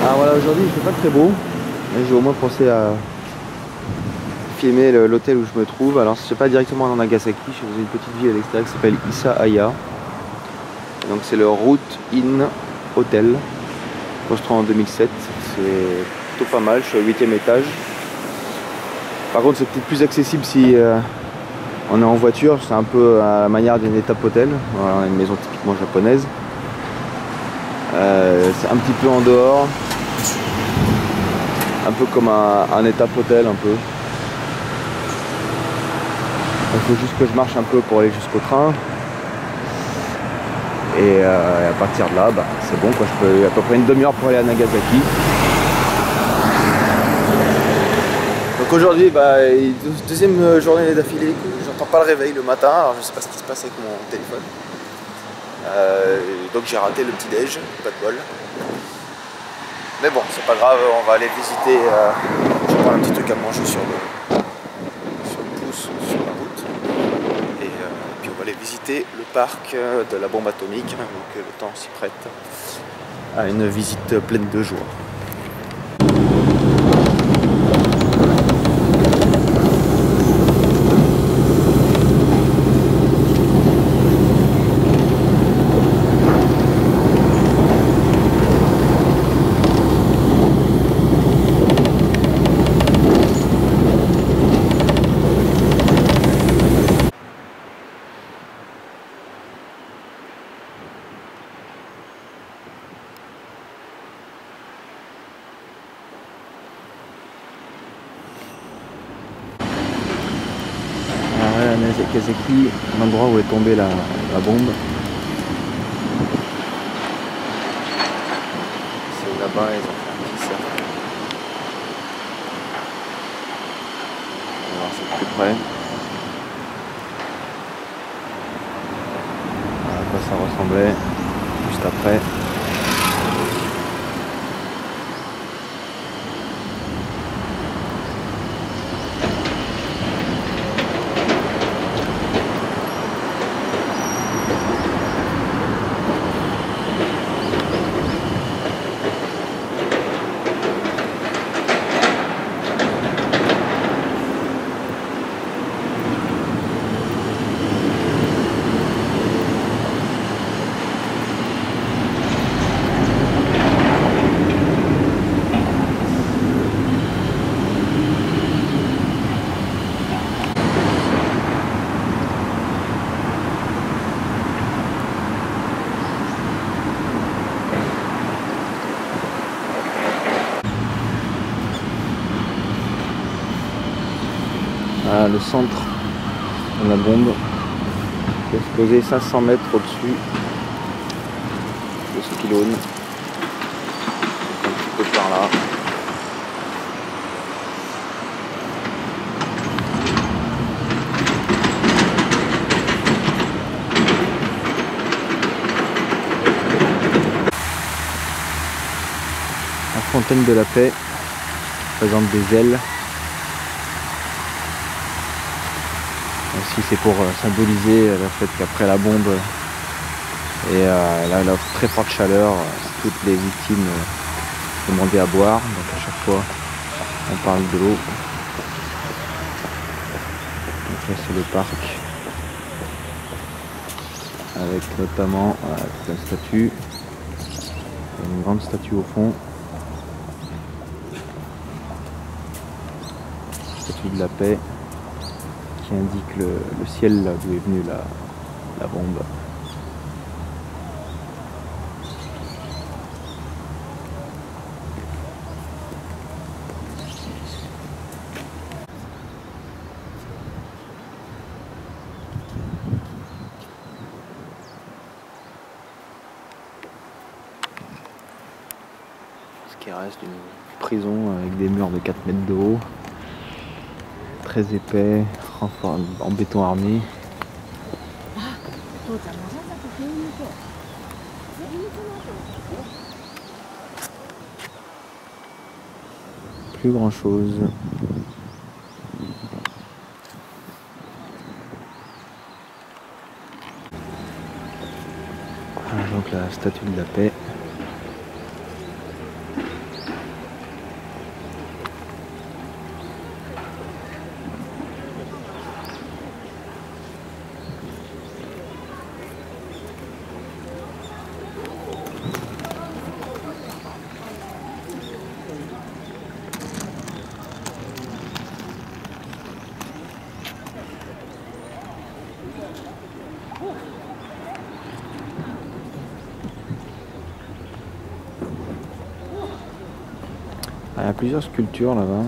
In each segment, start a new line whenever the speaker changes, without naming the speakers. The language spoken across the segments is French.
Alors voilà, aujourd'hui il fait pas très beau, mais j'ai au moins pensé à filmer l'hôtel où je me trouve. Alors c'est pas directement en Nagasaki, je suis dans une petite ville à l'extérieur qui s'appelle Issa-Aya. Donc c'est le Root Inn Hotel, construit en 2007. C'est plutôt pas mal, je suis au 8e étage. Par contre c'est peut-être plus accessible si on est en voiture, c'est un peu à la manière d'une étape hôtel. Voilà, on a une maison typiquement japonaise. C'est un petit peu en dehors, un peu comme un étape hôtel un peu. Il faut juste que je marche un peu pour aller jusqu'au train. Et à partir de là, bah, c'est bon quoi, je peux à peu près une demi-heure pour aller à Nagasaki. Donc aujourd'hui, bah, deuxième journée d'affilée, j'entends pas le réveil le matin, alors je sais pas ce qui se passe avec mon téléphone. Donc j'ai raté le petit déj, pas de bol. Mais bon, c'est pas grave, on va aller visiter, je vais prendre un petit truc à manger sur le pouce, sur la route. Et puis on va aller visiter le parc de la bombe atomique, donc le temps s'y prête à une visite pleine de joie. Nagasaki, l'endroit où est tombée la bombe. C'est là-bas, ils ont fait un petit cercle. On va voir ça de plus près. Voilà à quoi ça ressemblait juste après. Voilà le centre de la bombe qui est explosé 500 mètres au-dessus de ce pylône. Un petit peu par là. La fontaine de la paix présente des ailes. Aussi c'est pour symboliser le fait qu'après la bombe et la très forte chaleur, toutes les victimes demandaient à boire. Donc à chaque fois on parle de l'eau. Donc là c'est le parc. Avec notamment la statue. Il y a une grande statue au fond. Statue de la paix. Qui indique le ciel là d'où est venue la bombe. Ce qui reste d'une prison avec des murs de 4 mètres de haut. Très épais, en béton armé. Plus grand chose. Voilà donc la statue de la paix. Il y a plusieurs sculptures là-bas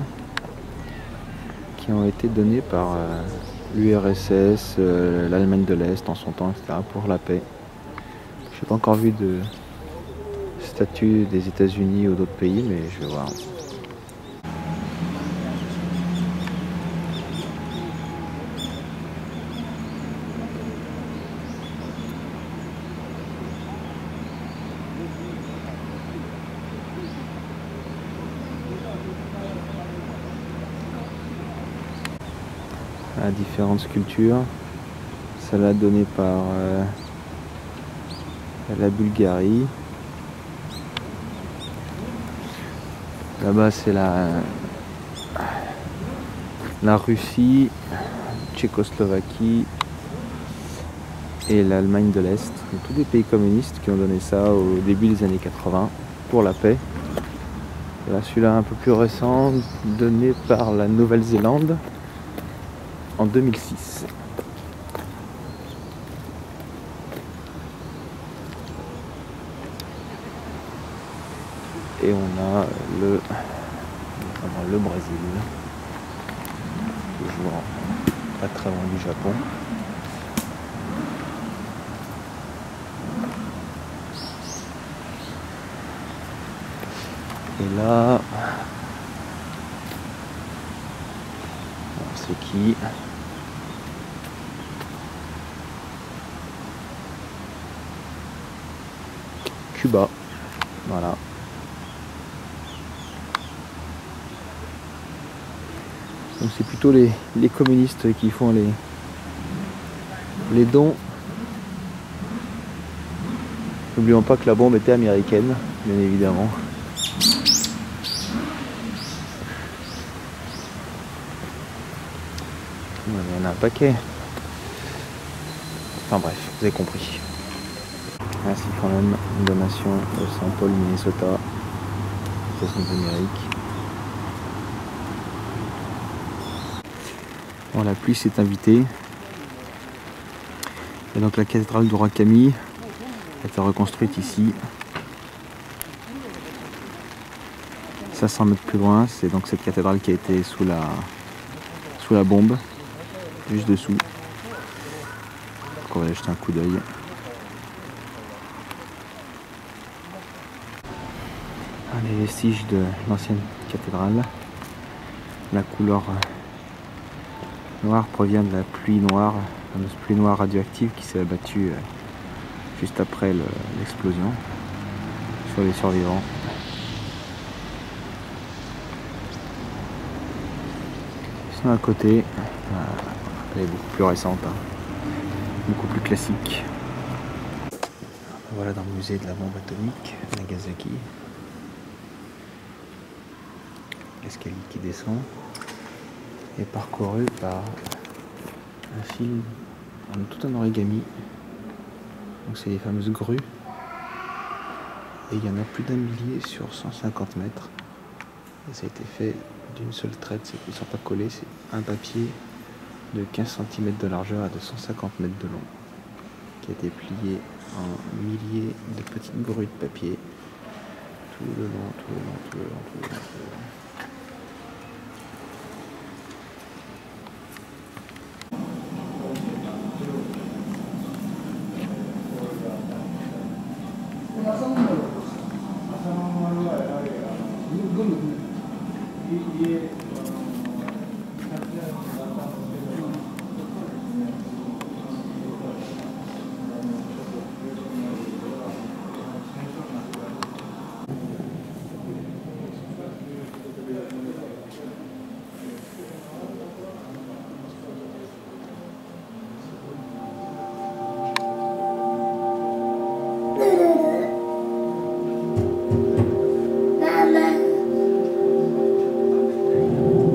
qui ont été données par l'URSS, l'Allemagne de l'Est en son temps, etc. pour la paix. Je n'ai pas encore vu de statue des États-Unis ou d'autres pays, mais je vais voir. À différentes sculptures, celle-là donnée par la Bulgarie. Là-bas c'est la Russie, Tchécoslovaquie et l'Allemagne de l'Est. Tous des pays communistes qui ont donné ça au début des années 80 pour la paix. Et là celui-là un peu plus récent, donné par la Nouvelle-Zélande en 2006. Et on a le Brésil, toujours pas très loin du Japon. Et là, c'est qui? Cuba, voilà. Donc c'est plutôt les communistes qui font les dons. N'oublions pas que la bombe était américaine, bien évidemment. Il y en a un paquet. Enfin bref, vous avez compris. Ainsi quand même une donation de Saint Paul, Minnesota, États-Unis d'Amérique. Bon, la pluie s'est invitée. Et donc la cathédrale du roi Camille a été reconstruite ici. 500 mètres plus loin, c'est donc cette cathédrale qui a été sous la bombe, juste dessous. Donc on va aller jeter un coup d'œil. Les vestiges de l'ancienne cathédrale. La couleur noire provient de la pluie noire, la fameuse pluie noire radioactive qui s'est abattue juste après l'explosion sur les survivants. Sinon à côté, elle est beaucoup plus récente, hein, beaucoup plus classique. Voilà dans le musée de la bombe atomique, Nagasaki. L'escalier qui descend est parcouru par un fil tout en origami. Donc c'est les fameuses grues. Et il y en a plus d'un millier sur 150 mètres. Et ça a été fait d'une seule traite, ils ne sont pas collés, c'est un papier de 15 cm de largeur à 250 mètres de long, qui a été plié en milliers de petites grues de papier tout le long.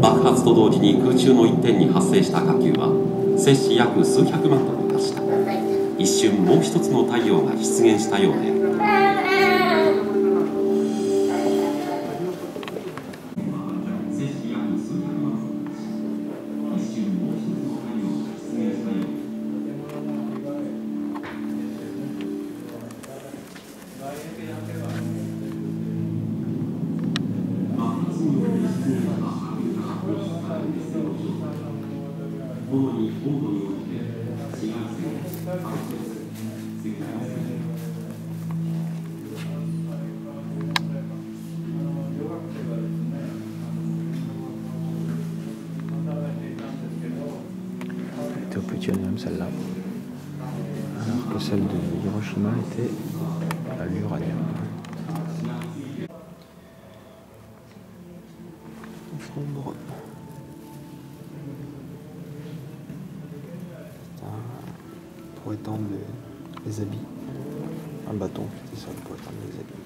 爆発と同時に空中の一点に発生した火球は摂氏約数百万トルに達した。一瞬もう一つの太陽が出現したようで爆発の
Au plutonium celle-là, alors que celle de Hiroshima était à l'uranium. Pour étendre les habits, un bâton, c'est ça pour étendre les habits.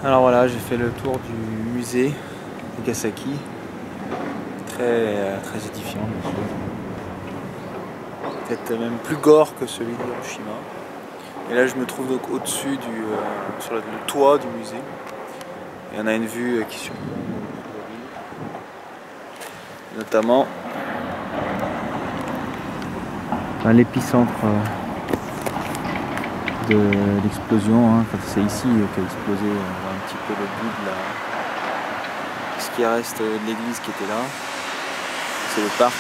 Alors voilà, j'ai fait le tour du musée Nagasaki. Très édifiant, bien sûr. Peut-être même plus gore que celui de Hiroshima. Et là, je me trouve donc au-dessus sur le toit du musée. Et on a une vue qui surplombe la ville, notamment l'épicentre de l'explosion. Hein. C'est ici qu'a explosé. On voit un petit peu le bout de ce qui reste de l'église qui était là. C'est le parc.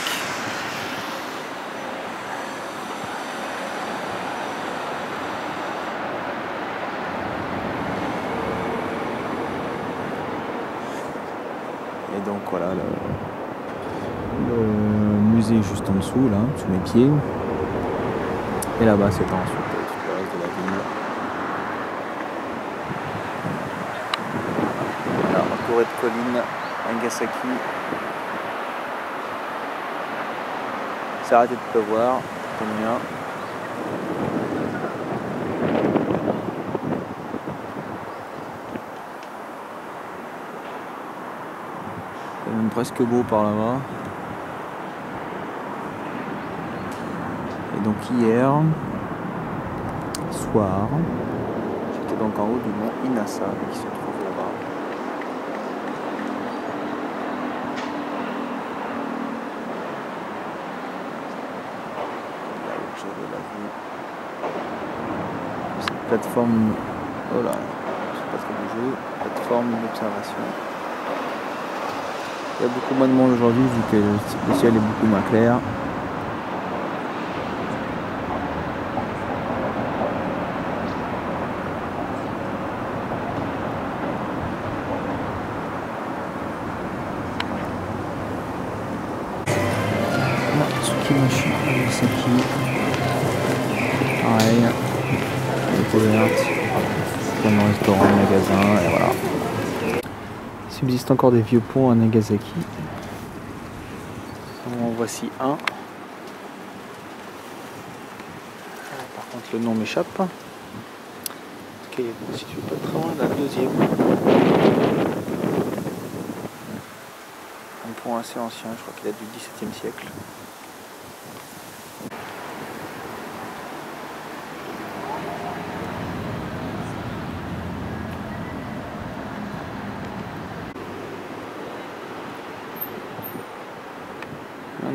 Et donc voilà, le musée juste en dessous, là, sous mes pieds. Et là-bas, c'est ensuite tout le reste de la ville. Voilà, entouré de collines, Nagasaki. Ça a arrêté de pleuvoir, comme bien. C'est même presque beau par là-bas. Et donc hier soir, j'étais donc en haut du mont Inasa qui se trouve là-bas. Là où j'avais la vue. Cette plateforme, oh là, je sais pas trop bouger, plateforme d'observation. Il y a beaucoup moins de monde aujourd'hui vu que le ciel est beaucoup moins clair. Tsukimachi, Nagasaki. Pareil, elle est ouverte. Comme un restaurant, un magasin, et voilà. Il subsiste encore des vieux ponts à Nagasaki. En voici un. Par contre, le nom m'échappe. En tout cas, il est situé pas très loin d'un deuxième. Un pont assez ancien, je crois qu'il date du XVIIe siècle.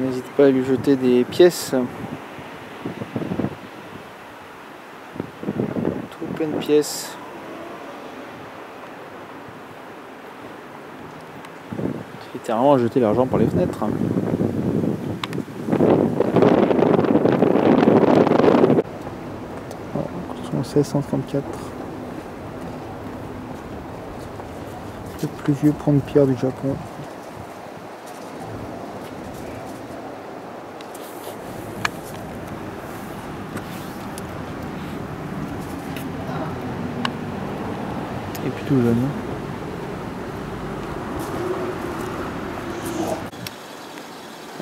N'hésite pas à lui jeter des pièces. Tout plein de pièces. Littéralement à jeter l'argent par les fenêtres. Construction 1634. Le plus vieux pont de pierre du Japon. Et puis tout jeune.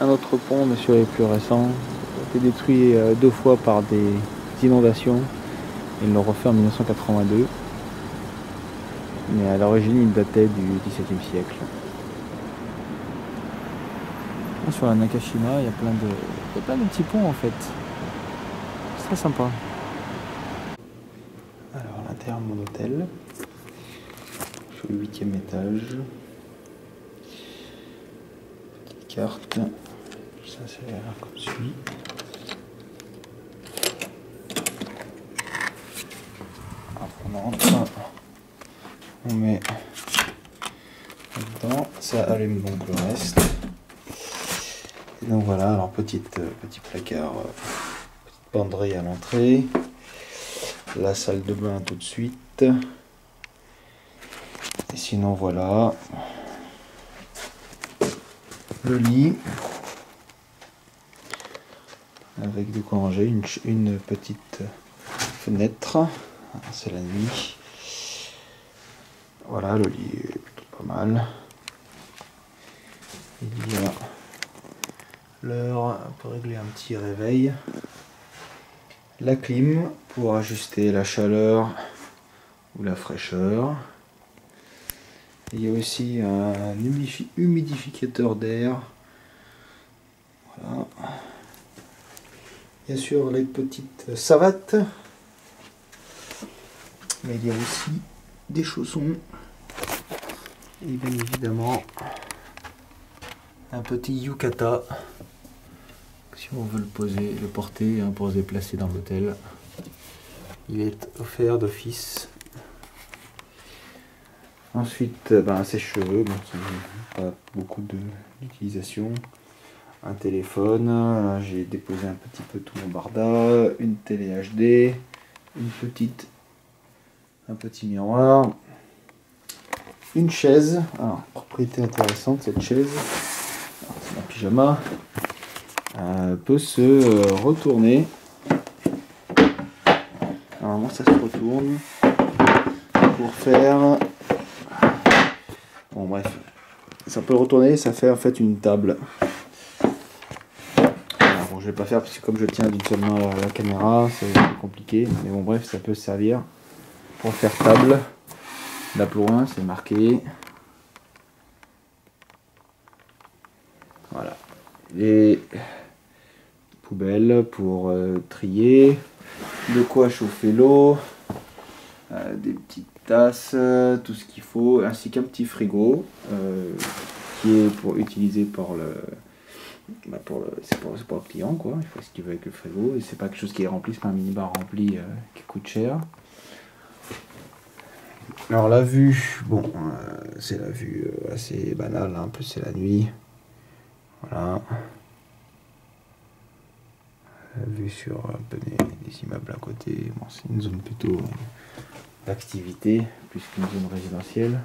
Un autre pont, mais celui-là est plus récent, a été détruit 2 fois par des inondations. Ils l'ont refait en 1982. Mais à l'origine, il datait du XVIIe siècle. Sur la Nakashima, il y a plein de petits ponts en fait. C'est très sympa. Alors, l'intérieur de mon hôtel. Je suis au 8e étage. Petite carte. Ça c'est comme suit. Alors, on rentre. On met temps, ça allume donc le reste. Et donc voilà, alors petit placard, petite penderie à l'entrée, la salle de bain tout de suite. Et sinon voilà, le lit, avec de quoi ranger, une petite fenêtre, c'est la nuit. Voilà, le lit est plutôt pas mal. Il y a l'heure pour régler un petit réveil. La clim pour ajuster la chaleur ou la fraîcheur. Il y a aussi un humidificateur d'air. Voilà. Bien sûr les petites savates. Mais il y a aussi des chaussons. Et bien évidemment un petit yukata. Si on veut le poser, le porter pour se déplacer dans l'hôtel. Il est offert d'office. Ensuite, sèche-cheveux, donc pas beaucoup d'utilisation. Un téléphone, j'ai déposé un petit peu tout mon barda, une télé HD, un petit miroir, une chaise. Alors, propriété intéressante, cette chaise, c'est un pyjama, peut se retourner. Normalement, ça se retourne pour faire. Bon, bref, ça peut le retourner, ça fait en fait une table. Alors, bon, je vais pas faire parce que comme je tiens d'une seule main la caméra, c'est compliqué. Mais bon, bref, ça peut servir pour faire table. La ploin, c'est marqué. Voilà. Les poubelles pour trier. De quoi chauffer l'eau. Des petites tasses, tout ce qu'il faut, ainsi qu'un petit frigo qui est utilisé pour le client, quoi. Il faut ce qu'il veut avec le frigo, et c'est pas quelque chose qui est rempli, c'est pas un minibar rempli qui coûte cher. Alors la vue, bon, c'est la vue assez banale, hein. En plus c'est la nuit, voilà. La vue sur un peu des immeubles à côté. Bon, c'est une zone plutôt d'activité plus qu'une zone résidentielle.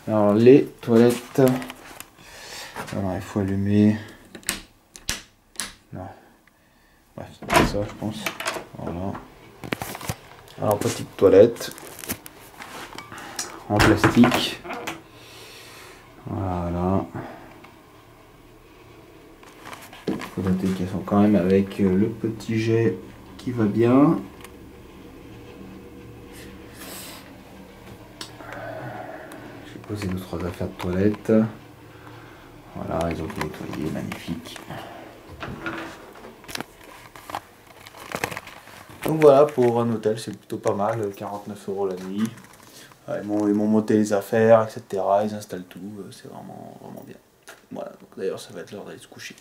Alors les toilettes, alors il faut allumer, non, bref, c'est ça je pense. Voilà. Alors petite toilette en plastique, voilà. Il faut noter qu'elles sont quand même avec le petit jet qui va bien. J'ai posé 2-3 affaires de toilette. Voilà, ils ont tout nettoyé, magnifique. Donc voilà, pour un hôtel, c'est plutôt pas mal, 49 € la nuit. Ils m'ont monté les affaires, etc. Ils installent tout, c'est vraiment bien. Voilà, donc d'ailleurs ça va être l'heure d'aller se coucher.